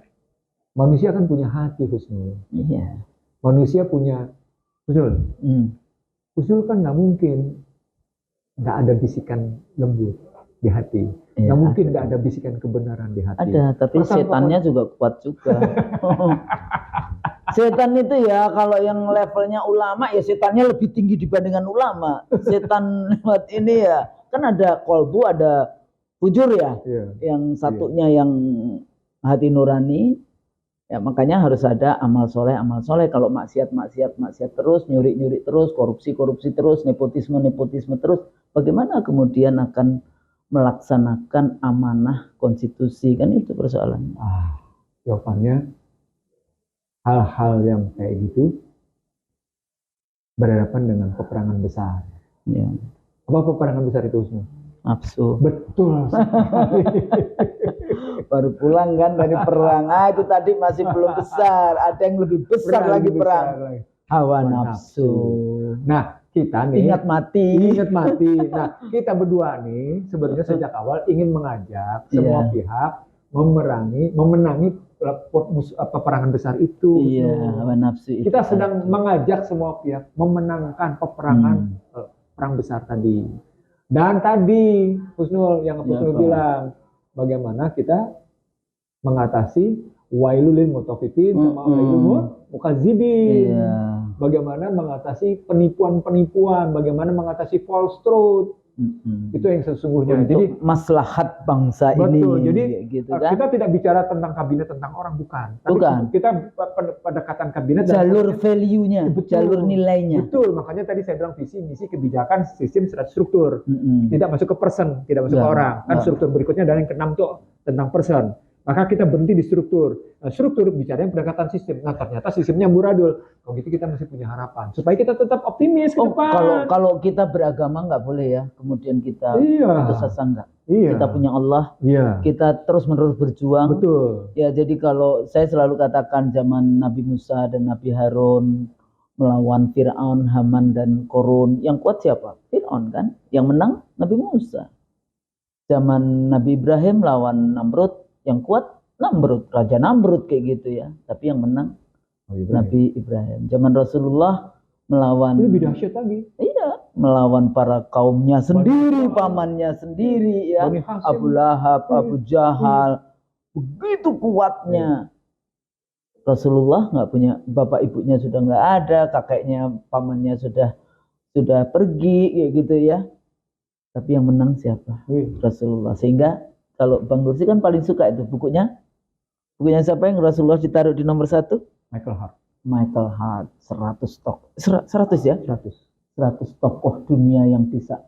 manusia kan punya hati, Husnul. Iya. Manusia punya Husnul. Husnul kan nggak mungkin nggak ada bisikan lembut di hati. Nggak mungkin nggak ada bisikan kebenaran di hati. Ada, tapi setannya juga kuat juga. Setan itu ya kalau yang levelnya ulama ya setannya lebih tinggi dibandingkan ulama. Setan lewat ini ya kan ada kolbu, ada fujur ya. Yang satunya yang hati nurani. Ya makanya harus ada amal soleh. Kalau maksiat terus, nyuri terus, korupsi terus, nepotisme terus. Bagaimana kemudian akan melaksanakan amanah konstitusi? Kan itu persoalannya. Jawabannya hal-hal yang kayak gitu berhadapan dengan peperangan besar. Ya. Apa peperangan besar itu, Husnul? Nafsu. Betul sekali. Baru pulang kan dari perang. Itu tadi masih belum besar. Ada yang lebih besar lagi perang. Hawa nafsu. Nah, kita nih ingat mati. Nah, kita berdua nih sebenarnya sejak awal ingin mengajak semua pihak memenangi peperangan besar itu. Iya, hawa nafsu itu. Kita sedang mengajak semua pihak memenangkan peperangan perang besar tadi. Dan tadi Husnul yang Husnul bilang bagaimana kita mengatasi wailul lil mutaffifin sama wailul mukadzibin. Iya. Bagaimana mengatasi penipuan-penipuan, bagaimana mengatasi false truth. Itu yang sesungguhnya. Untuk jadi maslahat bangsa ini. Betul. Jadi gitu kan? Kita tidak bicara tentang kabinet tentang orang, bukan. Tapi kita pendekatan kabinet jalur value-nya, jalur nilainya. Betul. Makanya tadi saya bilang visi, misi, kebijakan, sistem, struktur. Tidak masuk ke person, tidak masuk ke orang. Kan struktur berikutnya adalah yang ke-6 itu tentang person. Maka kita berhenti di struktur. Nah, struktur bicaranya pendekatan sistem. Nah, ternyata sistemnya amburadul. Kalau gitu kita masih punya harapan. Supaya kita tetap optimis ke depan. Kalau kita beragama nggak boleh ya. Kemudian kita putus asa nggak. Kita punya Allah. Kita terus-menerus berjuang. Betul. Ya, jadi kalau saya selalu katakan zaman Nabi Musa dan Nabi Harun melawan Fir'aun, Haman, dan Korun. Yang kuat siapa? Fir'aun kan. Yang menang Nabi Musa. Zaman Nabi Ibrahim lawan Namrud. Yang kuat Namrud, Raja Namrud kayak gitu ya. Tapi yang menang Nabi Ibrahim. Zaman Rasulullah melawan. Lebih dahsyat lagi. Iya, melawan para kaumnya sendiri, pamannya sendiri ya. Abu Lahab, Abu Jahal. Begitu kuatnya. Rasulullah nggak punya, bapak ibunya sudah nggak ada, kakeknya, pamannya sudah pergi kayak gitu ya. Tapi yang menang siapa? Rasulullah. Sehingga kalau Bang Nursi kan paling suka itu bukunya siapa yang Rasulullah ditaruh di nomor 1? Michael Hart. 100 tokoh. 100 ya? 100 tokoh dunia yang bisa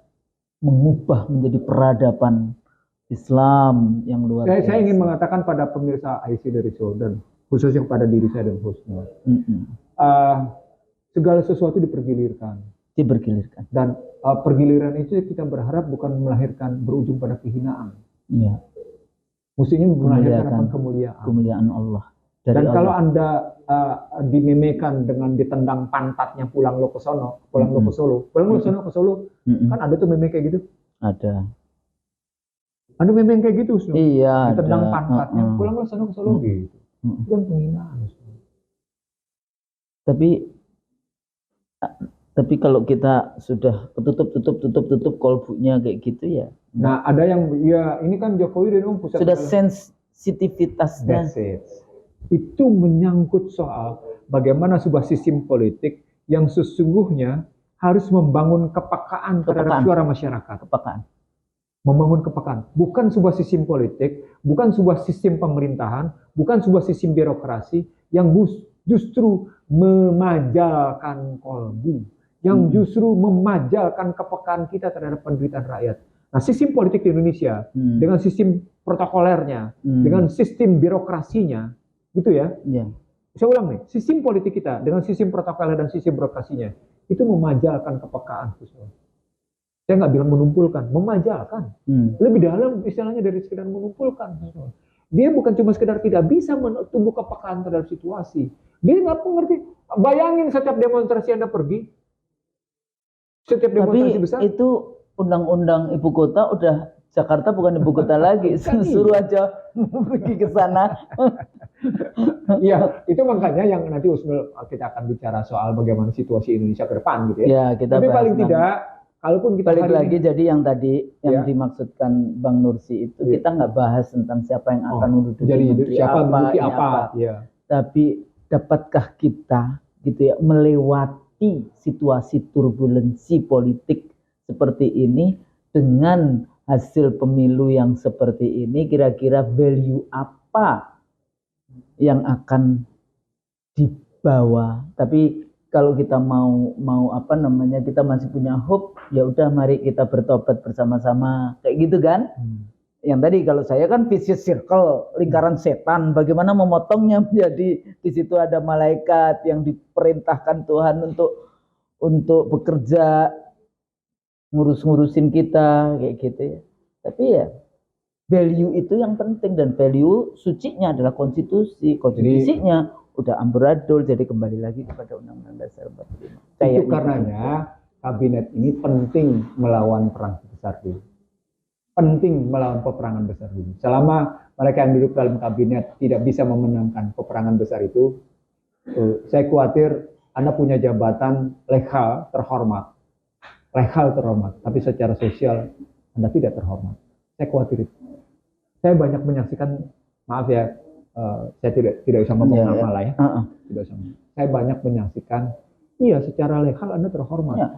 mengubah menjadi peradaban Islam yang luar biasa. Saya ingin mengatakan pada pemirsa IC dari Sultan, khususnya kepada diri saya dan Husnul. Segala sesuatu dipergilirkan. Dan pergiliran itu kita berharap bukan melahirkan berujung pada kehinaan. Ya. Mestinya melahirkan kemuliaan Allah. Dan kalau Anda dimemekan dengan ditendang pantatnya pulang lo ke Solo, ke Solo, kan ada tuh meme kayak gitu. Ada meme kayak gitu, Usno. Iya. Ditendang pantatnya pulang lo ke Solo gitu. Itu kan penghinaan. Tapi kalau kita sudah tutup kolbunya kayak gitu ya. Nah, ada yang ya ini kan Jokowi dan pusat sudah sensitivitasnya. Itu menyangkut soal bagaimana sebuah sistem politik yang sesungguhnya harus membangun kepekaan terhadap suara masyarakat. Membangun kepekaan. Bukan sebuah sistem politik, bukan sebuah sistem pemerintahan, bukan sebuah sistem birokrasi yang justru memajalkan kolbu, yang justru memajalkan kepekaan kita terhadap penderitaan rakyat. Nah, sistem politik di Indonesia dengan sistem protokolernya, dengan sistem birokrasinya, gitu ya. Saya ulang nih, sistem politik kita dengan sistem protokoler dan sistem birokrasinya itu memajalkan kepekaan. Saya nggak bilang menumpulkan, memajalkan. Lebih dalam istilahnya dari sekedar menumpulkan. Dia bukan cuma sekedar tidak bisa tumbuh kepekaan terhadap situasi. Dia nggak mengerti. Bayangin setiap demonstrasi Anda pergi, setiap demonstrasi besar. Itu undang-undang ibu kota udah Jakarta bukan ibu kota lagi. Suruh aja pergi ke sana. Iya, itu makanya yang nanti Usnul kita akan bicara soal bagaimana situasi Indonesia ke depan gitu ya. Kita tapi paling tidak, kalaupun kita balik lagi jadi yang tadi yang dimaksudkan Bang Nursi itu kita nggak bahas tentang siapa yang akan menduduki menteri apa. Tapi dapatkah kita gitu ya melewati situasi turbulensi politik seperti ini dengan hasil pemilu yang seperti ini, kira-kira value apa yang akan dibawa? Tapi kalau kita mau kita masih punya hope, ya udah mari kita bertobat bersama-sama kayak gitu kan. Yang tadi kalau saya kan vicious circle, lingkaran setan, bagaimana memotongnya menjadi di situ ada malaikat yang diperintahkan Tuhan untuk bekerja ngurus-ngurusin kita kayak gitu ya. Tapi ya value itu yang penting, dan value sucinya adalah konstitusinya udah amburadul, jadi kembali lagi kepada Undang-Undang Dasar 45. Itu karenanya kabinet ini penting melawan perang besar dulu. Penting melawan peperangan besar dulu. Selama mereka yang duduk dalam kabinet tidak bisa memenangkan peperangan besar itu, saya khawatir Anda punya jabatan legal terhormat, tapi secara sosial Anda tidak terhormat. Saya khawatir itu. Saya banyak menyaksikan, maaf ya, saya tidak usah ngomong nama lah ya. Tidak usah. Saya banyak menyaksikan, iya secara legal Anda terhormat. Ya.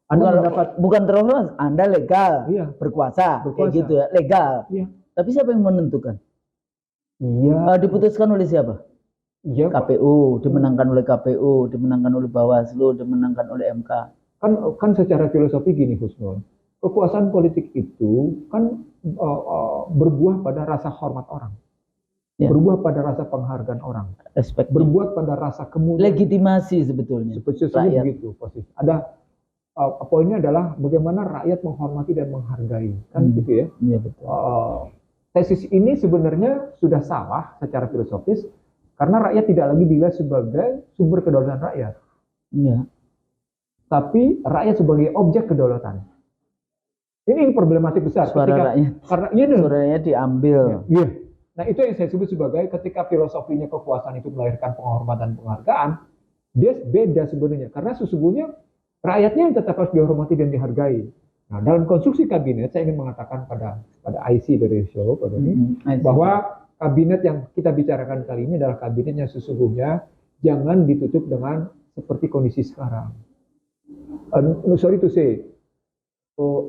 Anda bukan terhormat, Anda legal, iya, berkuasa, kayak gitu ya, legal. Iya. Tapi siapa yang menentukan? Iya. Diputuskan oleh siapa? Iya, KPU, dimenangkan oleh KPU, dimenangkan oleh Bawaslu, dimenangkan oleh MK. Kan secara filosofi gini, Husnul. Kekuasaan politik itu kan berbuah pada rasa hormat orang. Ya. Berbuah pada rasa penghargaan orang. Respect. Berbuah pada rasa kemudian. Legitimasi sebetulnya. Sebetulnya begitu posisi. Ada poinnya adalah bagaimana rakyat menghormati dan menghargai, kan gitu ya. Iya betul. Tesis ini sebenarnya sudah salah secara filosofis karena rakyat tidak lagi dilihat sebagai sumber kedaulatan rakyat. Iya. Tapi rakyat sebagai objek kedaulatan. Ini problematik besar. Suara rakyat. Karena suaranya diambil. Iya. Nah itu yang saya sebut sebagai ketika filosofinya kekuasaan itu melahirkan penghormatan penghargaan, dia beda sebenarnya karena sesungguhnya rakyatnya yang tetap harus dihormati dan dihargai. Nah, dalam konstruksi kabinet saya ingin mengatakan pada IC dari show bahwa kabinet yang kita bicarakan kali ini adalah kabinet yang sesungguhnya jangan ditutup dengan seperti kondisi sekarang. Sorry to say,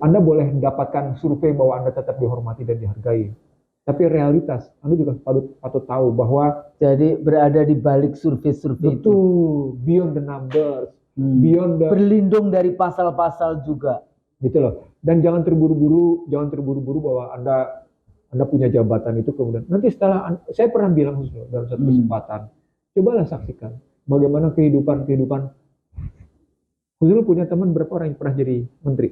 Anda boleh mendapatkan survei bahwa Anda tetap dihormati dan dihargai. Tapi realitas, Anda juga patut tahu bahwa jadi berada di balik survei-survei itu. Beyond the numbers. Beyond the... berlindung dari pasal-pasal juga gitu loh. Dan jangan terburu-buru bahwa Anda punya jabatan itu kemudian nanti setelah saya pernah bilang dalam satu kesempatan, cobalah saksikan bagaimana kehidupan Huzul punya teman berapa orang yang pernah jadi menteri?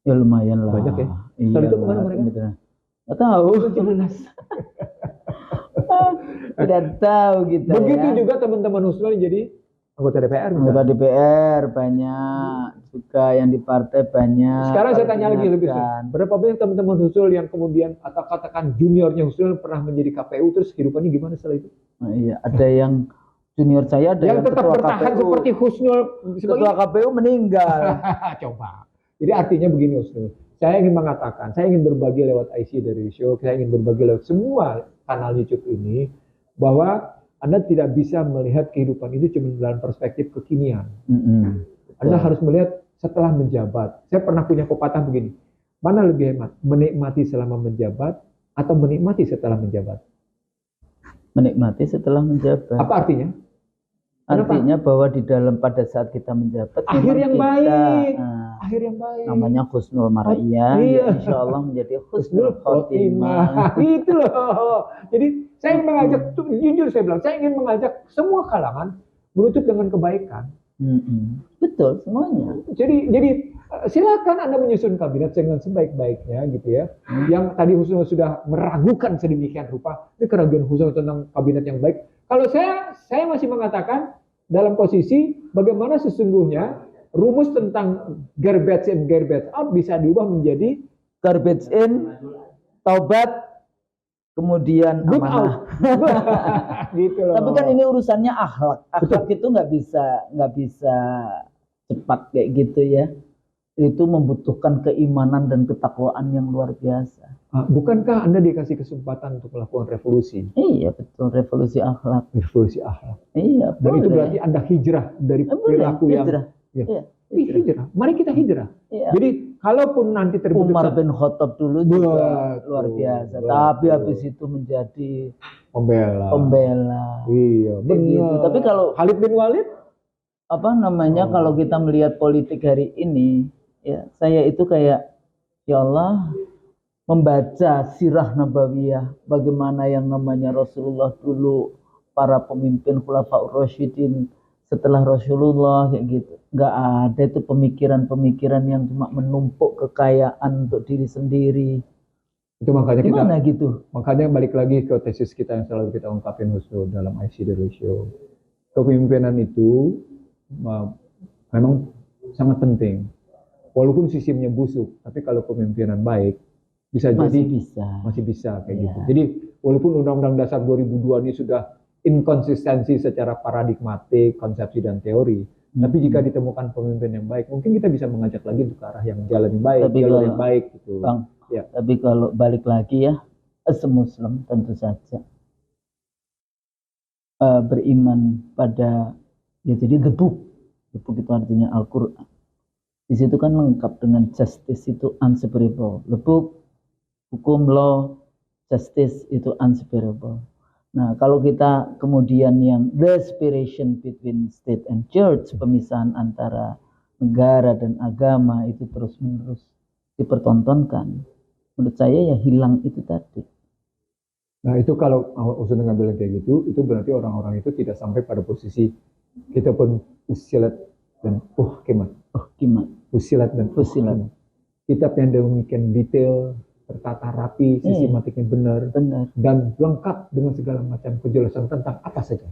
Ya lumayan lah. Banyak ya. Setelah itu kemana mereka? Nggak tahu. Jelas. Tidak tahu gitu. Begitu juga teman-teman Huzul yang jadi anggota DPR. Anggota DPR banyak, juga yang di partai banyak. Sekarang saya tanya lagi lebih, berapa banyak teman-teman Huzul yang kemudian atau katakan juniornya Huzul pernah menjadi KPU terus kehidupannya gimana setelah itu? Nah, iya, ada yang junior saya, ada yang tetap bertahan KPU. Seperti Husnul. Ketua KPU meninggal. Coba. Jadi artinya begini Husnul. Saya ingin mengatakan, saya ingin berbagi lewat IC dari show, saya ingin berbagi lewat semua kanal YouTube ini bahwa Anda tidak bisa melihat kehidupan itu cuma dalam perspektif kekinian. Anda harus melihat setelah menjabat. Saya pernah punya pepatah begini, mana lebih hemat, menikmati selama menjabat atau menikmati setelah menjabat? Menikmati setelah menjabat. Apa artinya? Artinya bahwa di dalam pada saat kita menjabat akhir yang baik. Akhir yang baik. Namanya husnul mar'iyah. Iya. Insya Allah menjadi husnul khotimah. Itu loh. Jadi saya ingin mengajak, jujur saya bilang, saya ingin mengajak semua kalangan menutup dengan kebaikan. Betul semuanya. Jadi silakan Anda menyusun kabinet dengan sebaik-baiknya gitu ya. Yang tadi Husnul sudah meragukan sedemikian rupa, ini keraguan Husnul tentang kabinet yang baik. Kalau saya masih mengatakan dalam posisi bagaimana sesungguhnya rumus tentang garbage in garbage out bisa diubah menjadi garbage in, taubat, kemudian amanah. Gitu loh. Tapi kan ini urusannya akhlak. Akhlak itu nggak bisa cepat kayak gitu ya. Itu membutuhkan keimanan dan ketakwaan yang luar biasa. Bukankah Anda dikasih kesempatan untuk melakukan revolusi? Iya betul, revolusi akhlak. Revolusi akhlak. Iya. Dan itu berarti Anda hijrah dari perilaku yang hijrah. Mari kita hijrah. Iya. Jadi kalaupun nanti terbukti Umar bin Khattab dulu juga luar biasa. Tapi habis itu menjadi pembela. Iya, benar. Gitu. Tapi kalau Khalid bin Walid kalau kita melihat politik hari ini, ya saya itu kayak ya Allah membaca sirah nabawiyah, bagaimana yang namanya Rasulullah dulu, para pemimpin Khulafaur Rasyidin setelah Rasulullah kayak gitu. Nggak ada itu pemikiran-pemikiran yang cuma menumpuk kekayaan untuk diri sendiri. Itu makanya makanya balik lagi ke tesis kita yang selalu kita ungkapin Husnul dalam IC The Ratio. Kepemimpinan itu memang sangat penting. Walaupun sistemnya busuk, tapi kalau kepemimpinan baik, bisa Masih jadi bisa. masih bisa kayak Iya. gitu. Jadi walaupun Undang-Undang Dasar 2002 ini sudah inkonsistensi secara paradigmatik, konsepsi dan teori, tapi jika ditemukan pemimpin yang baik, mungkin kita bisa mengajak lagi untuk ke arah yang jalan yang baik, Tapi jalur kalau- yang baik gitu. Bang, Ya. tapi kalau balik lagi ya, semuslim tentu saja beriman pada, ya jadi the book itu artinya Al-Quran. Di situ kan lengkap dengan justice itu unseparable. The book, hukum, law, justice itu unseparable. Nah, kalau kita kemudian yang the separation between state and church, pemisahan antara negara dan agama itu terus-menerus dipertontonkan, menurut saya ya hilang itu tadi. Nah itu kalau usul ngambil kayak gitu, itu berarti orang-orang itu tidak sampai pada posisi kita pun usilat dan gimana? Usilat dan Fusilat. Kitab yang demikian detail, tertata rapi, sistematiknya benar, dan lengkap dengan segala macam kejelasan tentang apa saja.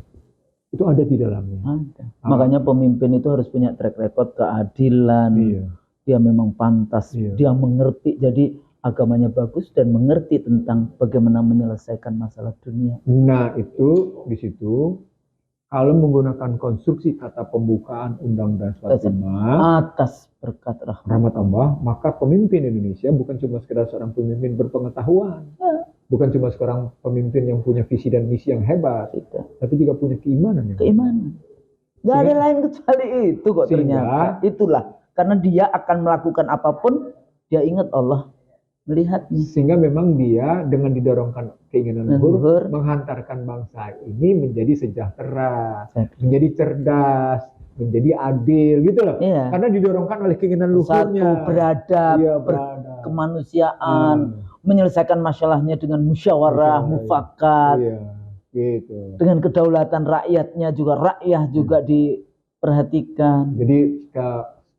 Itu ada di dalamnya. Ada. Makanya pemimpin itu harus punya track record keadilan. Iya. Dia memang pantas, Iya. dia mengerti, jadi agamanya bagus dan mengerti tentang bagaimana menyelesaikan masalah dunia. Nah itu di situ kalau menggunakan konstruksi kata pembukaan Undang-Undang 45 atas berkat rahmat Allah, maka pemimpin Indonesia bukan cuma sekedar seorang pemimpin berpengetahuan, bukan cuma seorang pemimpin yang punya visi dan misi yang hebat, tapi juga punya keimanan yang keimanan. Gak ada lain kecuali itu kok ternyata. Itulah karena dia akan melakukan apapun, dia ingat Allah melihatnya. Sehingga memang dia dengan didorongkan keinginan luhur menghantarkan bangsa ini menjadi sejahtera, menjadi cerdas, menjadi adil gitu loh. Iya. Karena didorongkan oleh keinginan luhurnya. Satu, beradab, kemanusiaan, menyelesaikan masalahnya dengan musyawarah, mufakat. Iya, gitu. Dengan kedaulatan rakyatnya juga, rakyat juga diperhatikan. Jadi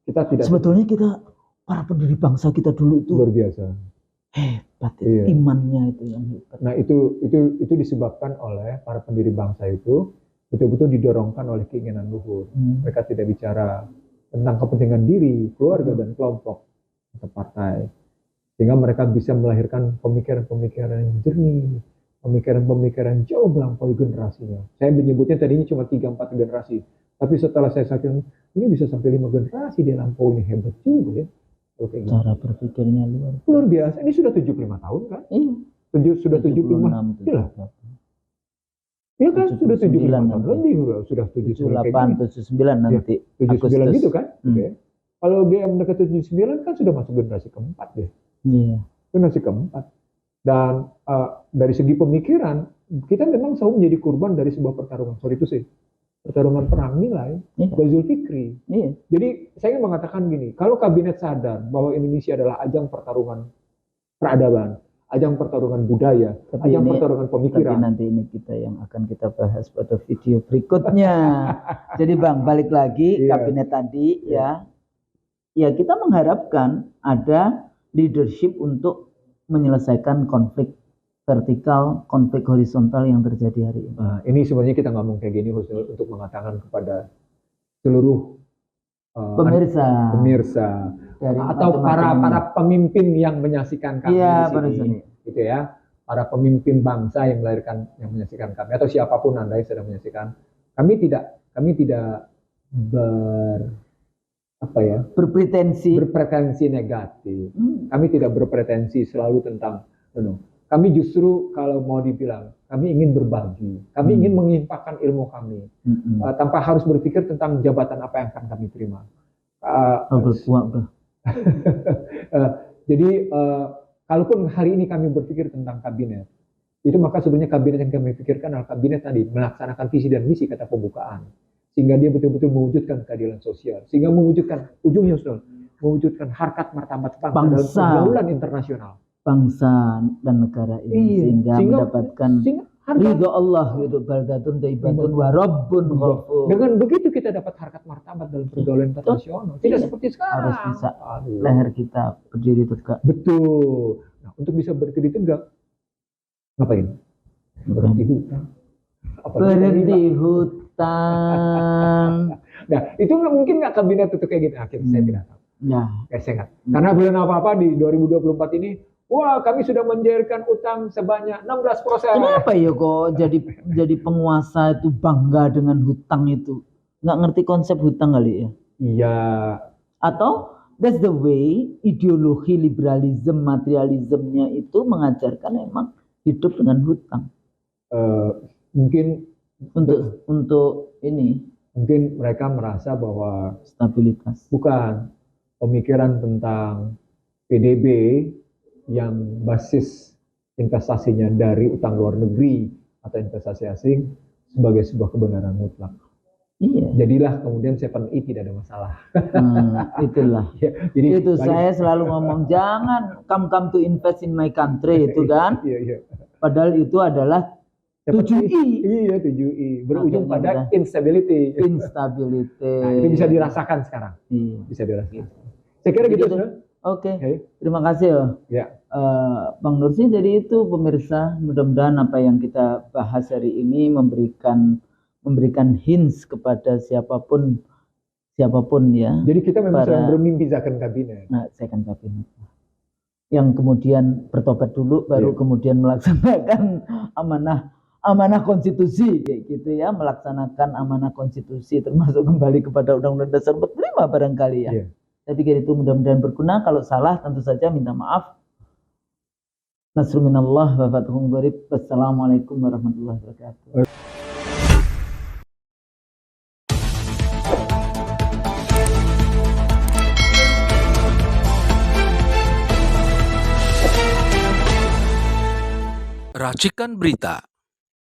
kita tidak, sebetulnya kita para pendiri bangsa kita dulu itu luar biasa. Hebat itu, imannya itu yang hebat. Nah itu disebabkan oleh para pendiri bangsa itu betul-betul didorongkan oleh keinginan luhur. Mereka tidak bicara tentang kepentingan diri, keluarga dan kelompok atau partai. Sehingga mereka bisa melahirkan pemikiran-pemikiran yang jernih, pemikiran-pemikiran jauh melampaui generasinya. Saya menyebutnya tadinya cuma 3-4 generasi. Tapi setelah saya sakit, ini bisa sampai 5 generasi dia lampaui, hebat juga ya. Okay, cara berpikirnya luar biasa. Ini sudah 75 tahun kan? Iya. Sudah 75. Iya. Iya kan sudah 75 tahun lebih sudah 78 79 nanti. 79 gitu kan? Okay. Kalau dia mendekat 79 kan sudah masuk generasi keempat deh. Iya. Generasi keempat. Dan dari segi pemikiran kita memang selalu menjadi korban dari sebuah pertarungan. Sorry itu sih. Pertarungan perang nilai, Ghazul Fikri. Jadi saya ingin mengatakan gini, kalau kabinet sadar bahwa Indonesia adalah ajang pertarungan peradaban, ajang pertarungan budaya, ajang pertarungan pemikiran. Tapi nanti ini kita yang akan kita bahas pada video berikutnya. Jadi Bang, balik lagi kabinet tadi ya kita mengharapkan ada leadership untuk menyelesaikan konflik vertikal, konflik horizontal yang terjadi hari ini. Nah, ini sebenarnya kita ngomong kayak gini untuk mengatakan kepada seluruh pemirsa atau para pemimpin yang menyaksikan kami di sini, gitu ya, para pemimpin bangsa yang menyaksikan kami atau siapapun Anda yang sedang menyaksikan, kami tidak berpretensi negatif. Kami tidak berpretensi selalu tentang kami justru kalau mau dibilang, kami ingin berbagi, kami ingin mengimpakkan ilmu kami, tanpa harus berpikir tentang jabatan apa yang akan kami terima. Jadi, kalaupun hari ini kami berpikir tentang kabinet, itu maka sebenarnya kabinet yang kami pikirkan adalah kabinet tadi, melaksanakan visi dan misi kata pembukaan. Sehingga dia betul-betul mewujudkan keadilan sosial, sehingga mewujudkan, ujungnya mewujudkan harkat martabat bangsa dalam pergaulan internasional. Bangsa dan negara ini sehingga mendapatkan ridho Allah gitu, baldatun thayyibatun wa rabbun ghafur. Dengan begitu kita dapat harkat martabat dalam pergaulan internasional. Tidak seperti sekarang. Harus bisa leher kita berdiri tegak. Betul. Nah, untuk bisa berdiri tegak ngapain? Berhenti hutang. Berhenti hutang. Nah, itu mungkin nggak kabinet itu kayak gitu. Akhirnya saya tidak tahu. Ya. Saya ingat. Karena bulan apa-apa di 2024 ini, wah kami sudah mencairkan utang sebanyak 16%. Kenapa ya kok jadi penguasa itu bangga dengan hutang itu? Nggak ngerti konsep hutang kali ya? Iya. Atau that's the way ideologi liberalisme materialismenya itu mengajarkan emang hidup dengan hutang. Mungkin Untuk ini mungkin mereka merasa bahwa stabilitas. bukan pemikiran tentang PDB yang basis investasinya dari utang luar negeri atau investasi asing sebagai sebuah kebenaran mutlak. Iya. Jadilah kemudian 7E tidak ada masalah. Itulah. Ya, jadi itu saya selalu ngomong jangan come to invest in my country itu kan. Iya. Padahal itu adalah 7I. Iya, 7I. Berujung pada instability. Nah, itu bisa dirasakan sekarang. Iya. Bisa dirasakan. Saya kira gitu. Oke. Terima kasih ya. Bang Nursi. Jadi itu pemirsa, mudah-mudahan apa yang kita bahas hari ini memberikan hints kepada siapapun ya. Jadi kita memang sedang bermimpi second kabinet. Nah, second kabinet. Yang kemudian bertobat dulu baru kemudian melaksanakan amanah konstitusi kayak gitu ya, melaksanakan amanah konstitusi termasuk kembali kepada Undang-Undang Dasar 45 barangkali ya. Saya pikir itu mudah-mudahan berguna. Kalau salah tentu saja minta maaf. Nasrun minallah wa fathun qarib. Wassalamualaikum warahmatullahi wabarakatuh. Racikan Berita